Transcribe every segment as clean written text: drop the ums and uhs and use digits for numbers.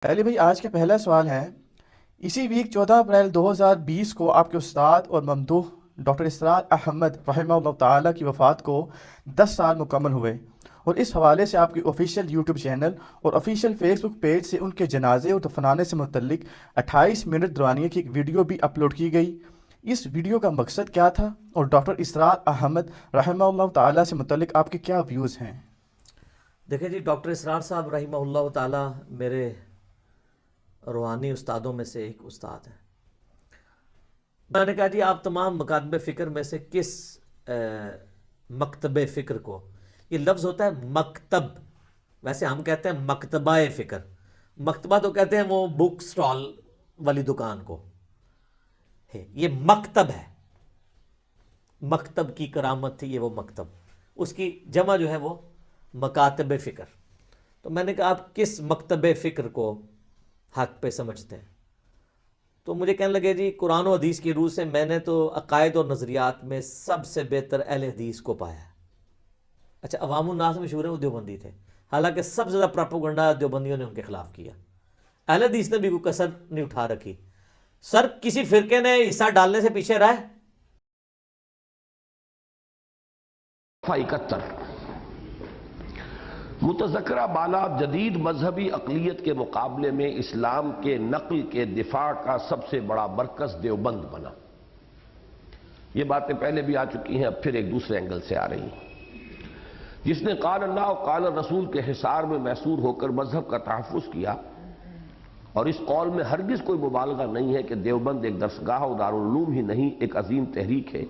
علی بھائی، آج کا پہلا سوال ہے۔ اسی ویک 14 اپریل 2020 کو آپ کے استاد اور ممدوح ڈاکٹر اسرار احمد رحمہ اللہ تعالیٰ کی وفات کو 10 سال مکمل ہوئے، اور اس حوالے سے آپ کی آفیشیل یوٹیوب چینل اور آفیشیل فیس بک پیج سے ان کے جنازے اور دفنانے سے متعلق 28 منٹ دورانیے کی ایک ویڈیو بھی اپلوڈ کی گئی۔ اس ویڈیو کا مقصد کیا تھا، اور ڈاکٹر اسرار احمد رحمہ اللہ تعالیٰ سے متعلق آپ کے کیا ویوز ہیں؟ دیکھیں جی، ڈاکٹر اسرار صاحب رحمہ اللہ تعالی میرے روحانی استادوں میں سے ایک استاد ہیں۔ میں نے کہا جی آپ تمام مکاتب فکر میں سے کس مکتب فکر کو، یہ لفظ ہوتا ہے مکتب، ویسے ہم کہتے ہیں مکتبہ فکر، مکتبہ تو کہتے ہیں وہ بک سٹال والی دکان کو ہے، یہ مکتب ہے، مکتب کی کرامت تھی یہ، وہ مکتب، اس کی جمع جو ہے وہ مکاتب فکر۔ تو میں نے کہا آپ کس مکتب فکر کو حق پہ سمجھتے ہیں؟ تو مجھے کہنے لگے جی قرآن و حدیث کی روح سے میں نے تو عقائد اور نظریات میں سب سے بہتر اہل حدیث کو پایا ہے۔ اچھا، عوام الناس مشہور ہیں وہ دیوبندی تھے، حالانکہ سب سے زیادہ پراپوگنڈا دیوبندیوں نے ان کے خلاف کیا، اہل حدیث نے بھی کوئی کسر نہیں اٹھا رکھی۔ سر کسی فرقے نے حصہ ڈالنے سے پیچھے رہے؟ 71 متذکرہ بالا جدید مذہبی اقلیت کے مقابلے میں اسلام کے نقل کے دفاع کا سب سے بڑا مرکز دیوبند بنا۔ یہ باتیں پہلے بھی آ چکی ہیں، اب پھر ایک دوسرے اینگل سے آ رہی ہیں۔ جس نے قال اللہ و قال رسول کے حصار میں محصور ہو کر مذہب کا تحفظ کیا، اور اس قول میں ہرگز کوئی مبالغہ نہیں ہے کہ دیوبند ایک درسگاہ و دارالعلوم ہی نہیں، ایک عظیم تحریک ہے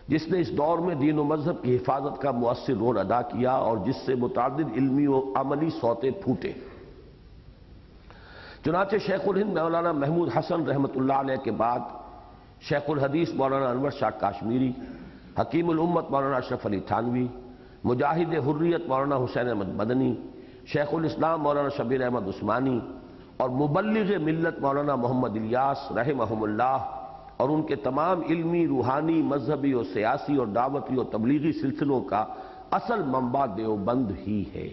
جس نے اس دور میں دین و مذہب کی حفاظت کا مؤثر رول ادا کیا، اور جس سے متعدد علمی و عملی سوتے پھوٹے۔ چنانچہ شیخ الہند مولانا محمود حسن رحمۃ اللہ علیہ کے بعد شیخ الحدیث مولانا انور شاہ کاشمیری، حکیم الامت مولانا اشرف علی تھانوی، مجاہد حریت مولانا حسین احمد مدنی، شیخ الاسلام مولانا شبیر احمد عثمانی، اور مبلغ ملت مولانا محمد الیاس رحمہم اللہ، اور ان کے تمام علمی، روحانی، مذہبی اور سیاسی اور دعوتی اور تبلیغی سلسلوں کا اصل منبع دیوبند ہی ہے۔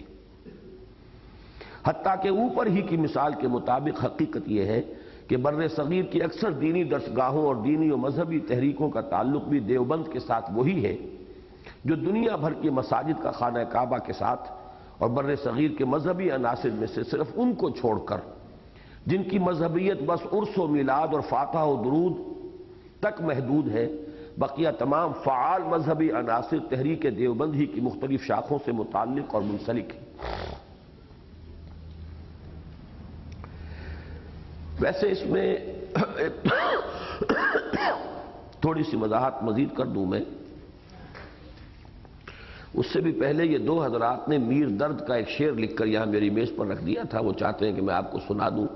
حتیٰ کہ اوپر ہی کی مثال کے مطابق حقیقت یہ ہے کہ بر صغیر کی اکثر دینی درسگاہوں اور دینی و مذہبی تحریکوں کا تعلق بھی دیوبند کے ساتھ وہی ہے جو دنیا بھر کی مساجد کا خانہ کعبہ کے ساتھ، اور بر صغیر کے مذہبی عناصر میں سے صرف ان کو چھوڑ کر جن کی مذہبیت بس عرس و میلاد اور فاتحہ و درود تک محدود ہے، بقیہ تمام فعال مذہبی عناصر تحریک دیوبند ہی کی مختلف شاخوں سے متعلق اور منسلک ہیں۔ ویسے اس میں تھوڑی سی وضاحت مزید کر دوں میں، اس سے بھی پہلے یہ دو حضرات نے میر درد کا ایک شعر لکھ کر یہاں میری میز پر رکھ دیا تھا، وہ چاہتے ہیں کہ میں آپ کو سنا دوں۔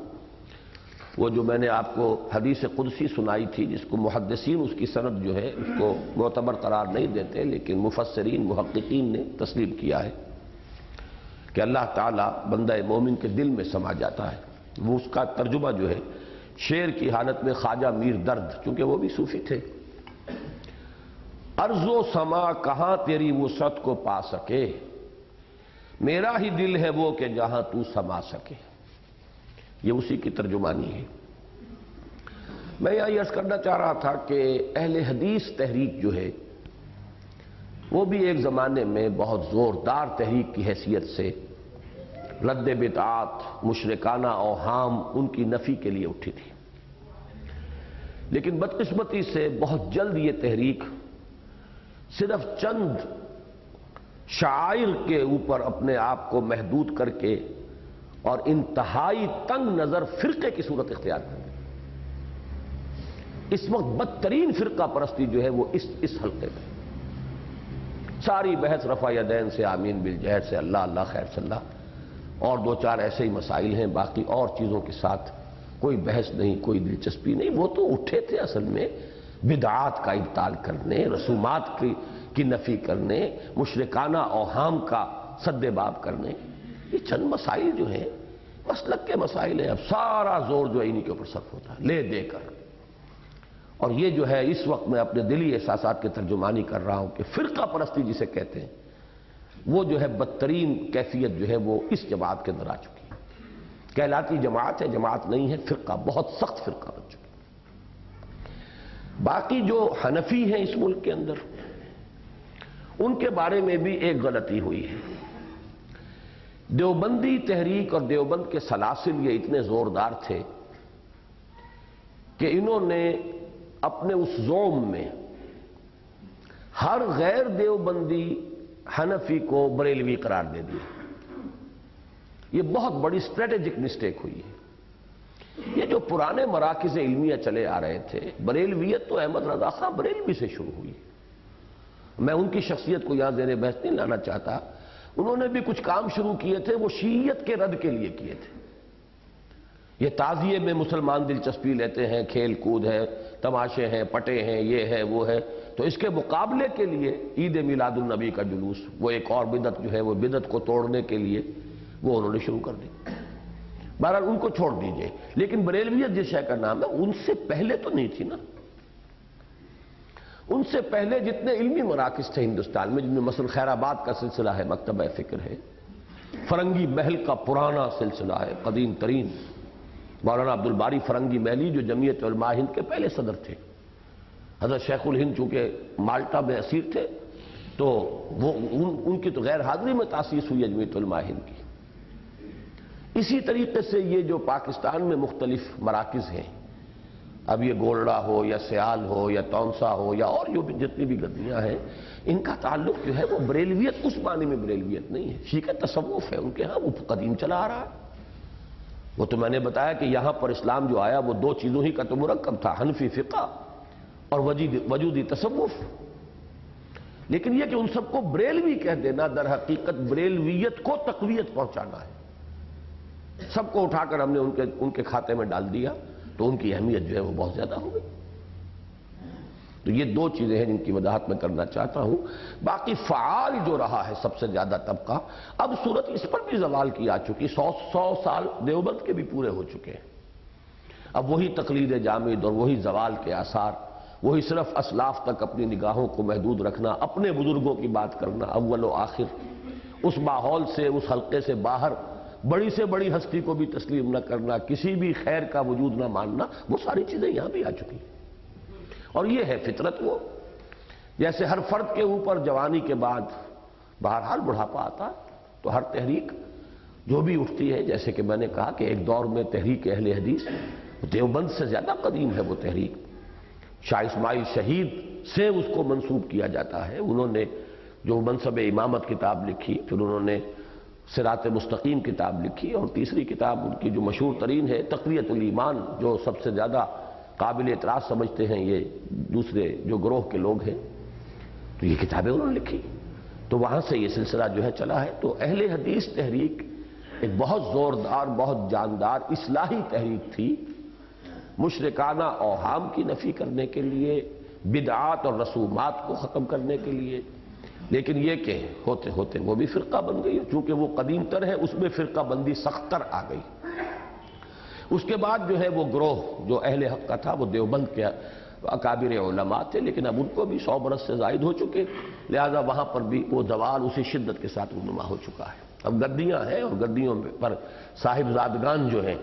وہ جو میں نے آپ کو حدیث قدسی سنائی تھی، جس کو محدثین اس کی سند جو ہے اس کو معتبر قرار نہیں دیتے، لیکن مفسرین محققین نے تسلیم کیا ہے کہ اللہ تعالیٰ بندہ مومن کے دل میں سما جاتا ہے۔ وہ اس کا ترجمہ جو ہے شعر کی حالت میں خواجہ میر درد، چونکہ وہ بھی صوفی تھے، ارض و سما کہاں تیری وسعت کو پا سکے، میرا ہی دل ہے وہ کہ جہاں تو سما سکے۔ یہ اسی کی ترجمانی ہے۔ میں یہاں یہ عرض کرنا چاہ رہا تھا کہ اہل حدیث تحریک جو ہے وہ بھی ایک زمانے میں بہت زوردار تحریک کی حیثیت سے رد بدعات، مشرکانہ اوہام ان کی نفی کے لیے اٹھی تھی، لیکن بدقسمتی سے بہت جلد یہ تحریک صرف چند شعائر کے اوپر اپنے آپ کو محدود کر کے اور انتہائی تنگ نظر فرقے کی صورت اختیار کر دی۔ اس وقت بدترین فرقہ پرستی جو ہے وہ اس حلقے میں، ساری بحث رفع یدین سے، آمین بالجہر سے، اللہ اللہ خیر صلی اللہ، اور دو چار ایسے ہی مسائل ہیں، باقی اور چیزوں کے ساتھ کوئی بحث نہیں، کوئی دلچسپی نہیں۔ وہ تو اٹھے تھے اصل میں بدعات کا ابطال کرنے، رسومات کی نفی کرنے، مشرکانہ اوہام کا سد باب کرنے۔ یہ چند مسائل جو ہیں مسلک کے مسائل ہیں، اب سارا زور جو ہے انہی کے اوپر صرف ہوتا ہے لے دے کر۔ اور یہ جو ہے اس وقت میں اپنے دلی احساسات کی ترجمانی کر رہا ہوں کہ فرقہ پرستی جسے کہتے ہیں، وہ جو ہے بدترین کیفیت جو ہے وہ اس جماعت کے اندر آ چکی ہے۔ کہلاتی جماعت ہے، جماعت نہیں ہے، فرقہ، بہت سخت فرقہ بن چکی۔ باقی جو حنفی ہیں اس ملک کے اندر، ان کے بارے میں بھی ایک غلطی ہوئی ہے۔ دیوبندی تحریک اور دیوبند کے سلاسل یہ اتنے زوردار تھے کہ انہوں نے اپنے اس زوم میں ہر غیر دیوبندی حنفی کو بریلوی قرار دے دیا۔ یہ بہت بڑی اسٹریٹجک مسٹیک ہوئی ہے۔ یہ جو پرانے مراکز علمیہ چلے آ رہے تھے، بریلویت تو احمد رضا خان بریلوی سے شروع ہوئی۔ میں ان کی شخصیت کو یہاں زیر بحث نہیں لانا چاہتا، انہوں نے بھی کچھ کام شروع کیے تھے، وہ شیعیت کے رد کے لیے کیے تھے۔ یہ تعزیے میں مسلمان دلچسپی لیتے ہیں، کھیل کود ہے، تماشے ہیں، پٹے ہیں، یہ ہے وہ ہے، تو اس کے مقابلے کے لیے عید میلاد النبی کا جلوس، وہ ایک اور بدعت جو ہے، وہ بدعت کو توڑنے کے لیے وہ انہوں نے شروع کر دی۔ بہرحال ان کو چھوڑ دیجئے، لیکن بریلویت جس شے کا نام ہے، ان سے پہلے تو نہیں تھی نا۔ ان سے پہلے جتنے علمی مراکز تھے ہندوستان میں، جن میں مثلا خیر آباد کا سلسلہ ہے، مکتبہ فکر ہے، فرنگی محل کا پرانا سلسلہ ہے، قدیم ترین، مولانا عبدالباری فرنگی محلی جو جمعیت علماء ہند کے پہلے صدر تھے۔ حضرت شیخ الہند چونکہ مالٹا میں اسیر تھے، تو وہ ان کی تو غیر حاضری میں تاسیس ہوئی ہے جمعیت علماء ہند کی۔ اسی طریقے سے یہ جو پاکستان میں مختلف مراکز ہیں، اب یہ گولڑا ہو یا سیال ہو یا تونسا ہو یا اور جو بھی جتنی بھی گدیاں ہیں، ان کا تعلق جو ہے وہ بریلویت اس معنی میں بریلویت نہیں ہے، شیعہ تصوف ہے ان کے ہاں، وہ قدیم چلا آ رہا ہے۔ وہ تو میں نے بتایا کہ یہاں پر اسلام جو آیا وہ دو چیزوں ہی کا تو مرکب تھا، حنفی فقہ اور وجودی تصوف۔ لیکن یہ کہ ان سب کو بریلوی کہہ دینا، در حقیقت بریلویت کو تقویت پہنچانا ہے۔ سب کو اٹھا کر ہم نے ان کے کھاتے میں ڈال دیا، تو ان کی اہمیت جو ہے وہ بہت زیادہ ہو گئی۔ تو یہ دو چیزیں ہیں جن کی وضاحت میں کرنا چاہتا ہوں۔ باقی فعال جو رہا ہے سب سے زیادہ طبقہ، اب صورت اس پر بھی زوال کی آ چکی، 100 سال دیوبند کے بھی پورے ہو چکے ہیں۔ اب وہی تقلید جامد اور وہی زوال کے آثار، وہی صرف اسلاف تک اپنی نگاہوں کو محدود رکھنا، اپنے بزرگوں کی بات کرنا اول و آخر، اس ماحول سے، اس حلقے سے باہر بڑی سے بڑی ہستی کو بھی تسلیم نہ کرنا، کسی بھی خیر کا وجود نہ ماننا، وہ ساری چیزیں یہاں بھی آ چکی ہیں۔ اور یہ ہے فطرت، وہ جیسے ہر فرد کے اوپر جوانی کے بعد بہرحال بڑھاپا آتا، تو ہر تحریک جو بھی اٹھتی ہے، جیسے کہ میں نے کہا کہ ایک دور میں تحریک اہل حدیث دیوبند سے زیادہ قدیم ہے، وہ تحریک شاہ اسماعیل شہید سے اس کو منسوب کیا جاتا ہے۔ انہوں نے جو منصب امامت کتاب لکھی، پھر انہوں نے صراط مستقیم کتاب لکھی، اور تیسری کتاب ان کی جو مشہور ترین ہے تقویۃ الایمان، جو سب سے زیادہ قابل اعتراض سمجھتے ہیں یہ دوسرے جو گروہ کے لوگ ہیں، تو یہ کتابیں انہوں نے لکھی۔ تو وہاں سے یہ سلسلہ جو ہے چلا ہے۔ تو اہل حدیث تحریک ایک بہت زوردار، بہت جاندار اصلاحی تحریک تھی، مشرکانہ اوہام کی نفی کرنے کے لیے، بدعات اور رسومات کو ختم کرنے کے لیے۔ لیکن یہ کہ ہوتے ہوتے وہ بھی فرقہ بن گئی، چونکہ وہ قدیم تر ہے، اس میں فرقہ بندی سخت تر آ گئی۔ اس کے بعد جو ہے وہ گروہ جو اہل حق کا تھا، وہ دیوبند کے اکابر علماء تھے، لیکن اب ان کو بھی 100 برس سے زائد ہو چکے، لہذا وہاں پر بھی وہ زوال اسی شدت کے ساتھ رونما ہو چکا ہے۔ اب گدیاں ہیں، اور گدیوں پر صاحب زادگان جو ہیں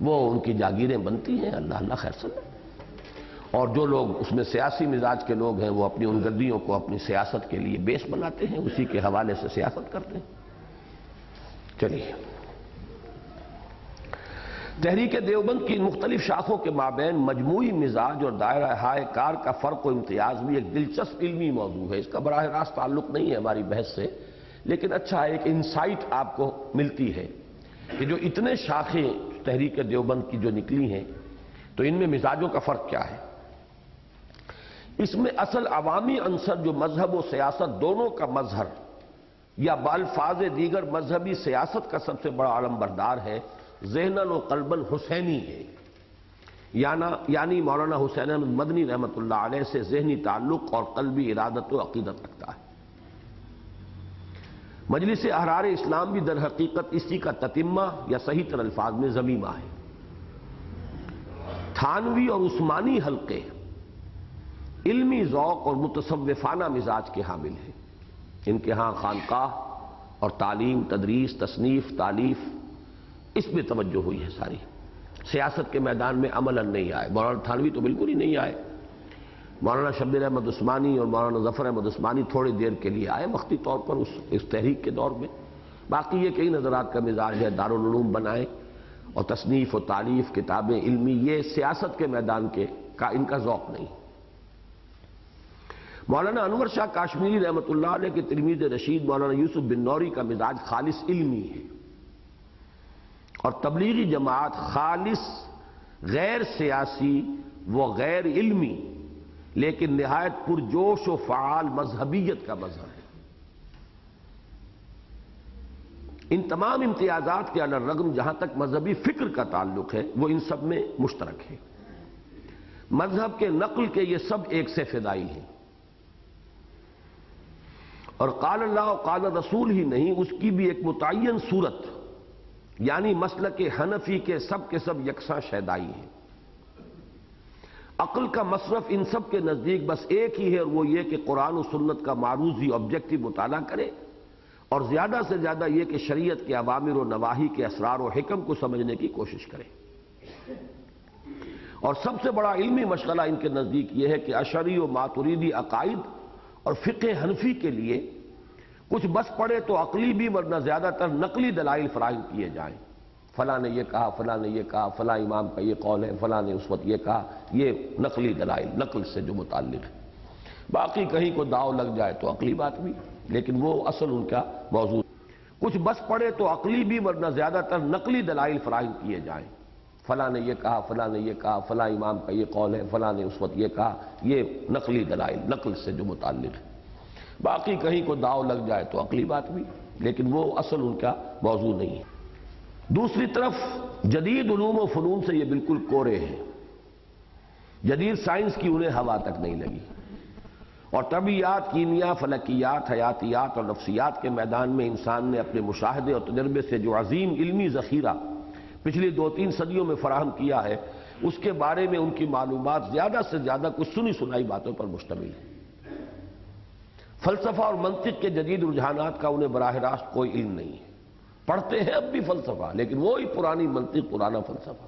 وہ ان کی جاگیریں بنتی ہیں، اللہ اللہ خیر سلام۔ اور جو لوگ اس میں سیاسی مزاج کے لوگ ہیں، وہ اپنی ان گدیوں کو اپنی سیاست کے لیے بیس بناتے ہیں، اسی کے حوالے سے سیاست کرتے ہیں۔ چلیے، تحریک دیوبند کی مختلف شاخوں کے مابین مجموعی مزاج اور دائرہ ہائے کار کا فرق و امتیاز بھی ایک دلچسپ علمی موضوع ہے۔ اس کا براہ راست تعلق نہیں ہے ہماری بحث سے، لیکن اچھا ایک انسائٹ آپ کو ملتی ہے کہ جو اتنے شاخیں تحریک دیوبند کی جو نکلی ہیں، تو ان میں مزاجوں کا فرق کیا ہے۔ اس میں اصل عوامی عنصر جو مذہب و سیاست دونوں کا مظہر، یا بالفاظ دیگر مذہبی سیاست کا سب سے بڑا علم بردار ہے، ذہناً و قلباً حسینی ہے، یعنی مولانا حسین احمد مدنی رحمۃ اللہ علیہ سے ذہنی تعلق اور قلبی ارادت و عقیدت رکھتا ہے۔ مجلس احرار اسلام بھی در حقیقت اسی کا تتمہ، یا صحیح تر الفاظ میں ضمیمہ ہے۔ تھانوی اور عثمانی حلقے علمی ذوق اور متصوفانہ مزاج کے حامل ہیں۔ ان کے ہاں خانقاہ اور تعلیم، تدریس، تصنیف، تالیف، اس میں توجہ ہوئی ہے ساری. سیاست کے میدان میں عملاً نہیں آئے. مولانا تھانوی تو بالکل ہی نہیں آئے. مولانا شبیر احمد عثمانی اور مولانا ظفر احمد عثمانی تھوڑی دیر کے لیے آئے وقتی طور پر اس تحریک کے دور میں. باقی یہ کئی نظرات کا مزاج ہے، دارالعلوم بنائے اور تصنیف و تالیف کتابیں علمی، یہ سیاست کے میدان کا ان کا ذوق نہیں. مولانا انور شاہ کاشمیری رحمۃ اللہ علیہ کے تلمیذ رشید مولانا یوسف بن نوری کا مزاج خالص علمی ہے، اور تبلیغی جماعت خالص غیر سیاسی و غیر علمی لیکن نہایت پرجوش و فعال مذہبیت کا مذہب ہے. ان تمام امتیازات کے الرغم جہاں تک مذہبی فکر کا تعلق ہے وہ ان سب میں مشترک ہے. مذہب کے نقل کے یہ سب ایک سے فدائی ہیں، اور قال اللہ و قال رسول ہی نہیں، اس کی بھی ایک متعین صورت یعنی مسلک حنفی کے سب یکساں شیدائی ہیں. عقل کا مصرف ان سب کے نزدیک بس ایک ہی ہے، اور وہ یہ کہ قرآن و سنت کا معروضی آبجیکٹو مطالعہ کرے، اور زیادہ سے زیادہ یہ کہ شریعت کے اوامر و نواہی کے اسرار و حکم کو سمجھنے کی کوشش کرے. اور سب سے بڑا علمی مشغلہ ان کے نزدیک یہ ہے کہ اشعری و ماتریدی عقائد اور فقہ حنفی کے لیے کچھ بس پڑے تو عقلی بھی ورنہ زیادہ تر نقلی دلائل فراہم کیے جائیں. فلاں نے یہ کہا، فلاں نے یہ کہا، فلاں امام کا یہ قول ہے، فلاں نے اس وقت یہ کہا، یہ نقلی دلائل نقل سے جو متعلق ہے. باقی کہیں کو داؤ لگ جائے تو عقلی بات بھی، لیکن وہ اصل ان کا موضوع. کچھ بس پڑے تو عقلی بھی ورنہ زیادہ تر نقلی دلائل فراہم کیے جائیں. فلاں نے یہ کہا، فلاں نے یہ کہا، فلاں امام کا یہ قول ہے، فلاں نے اس وقت یہ کہا، یہ نقلی دلائل نقل سے جو متعلق ہے. باقی کہیں کو داؤ لگ جائے تو عقلی بات بھی، لیکن وہ اصل ان کا موضوع نہیں ہے. دوسری طرف جدید علوم و فنون سے یہ بالکل کورے ہیں. جدید سائنس کی انہیں ہوا تک نہیں لگی، اور طبیعیات، کیمیا، فلکیات، حیاتیات اور نفسیات کے میدان میں انسان نے اپنے مشاہدے اور تجربے سے جو عظیم علمی ذخیرہ پچھلی 2-3 صدیوں میں فراہم کیا ہے، اس کے بارے میں ان کی معلومات زیادہ سے زیادہ کچھ سنی سنائی باتوں پر مشتمل ہے. فلسفہ اور منطق کے جدید رجحانات کا انہیں براہ راست کوئی علم نہیں ہے. پڑھتے ہیں اب بھی فلسفہ، لیکن وہی پرانی منطق، پرانا فلسفہ.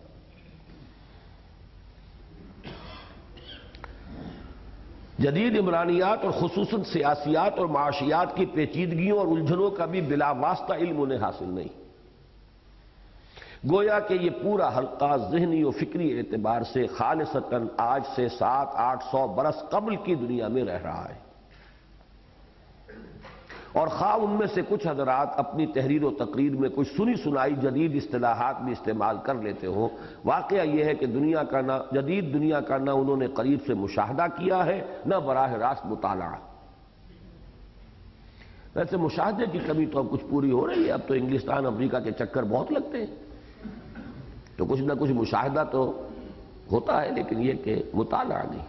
جدید عمرانیات اور خصوصاً سیاسیات اور معاشیات کی پیچیدگیوں اور الجھنوں کا بھی بلا واسطہ علم انہیں حاصل نہیں. گویا کہ یہ پورا حلقہ ذہنی و فکری اعتبار سے خالصتاً آج سے 700-800 برس قبل کی دنیا میں رہ رہا ہے. اور خواہ ان میں سے کچھ حضرات اپنی تحریر و تقریر میں کچھ سنی سنائی جدید اصطلاحات بھی استعمال کر لیتے ہوں، واقعہ یہ ہے کہ جدید دنیا کا نہ انہوں نے قریب سے مشاہدہ کیا ہے، نہ براہ راست مطالعہ. ویسے مشاہدے کی کمی تو اب کچھ پوری ہو رہی ہے. اب تو انگلستان، امریکہ کے چکر بہت لگتے ہیں، تو کچھ نہ کچھ مشاہدہ تو ہوتا ہے، لیکن یہ کہ مطالعہ نہیں.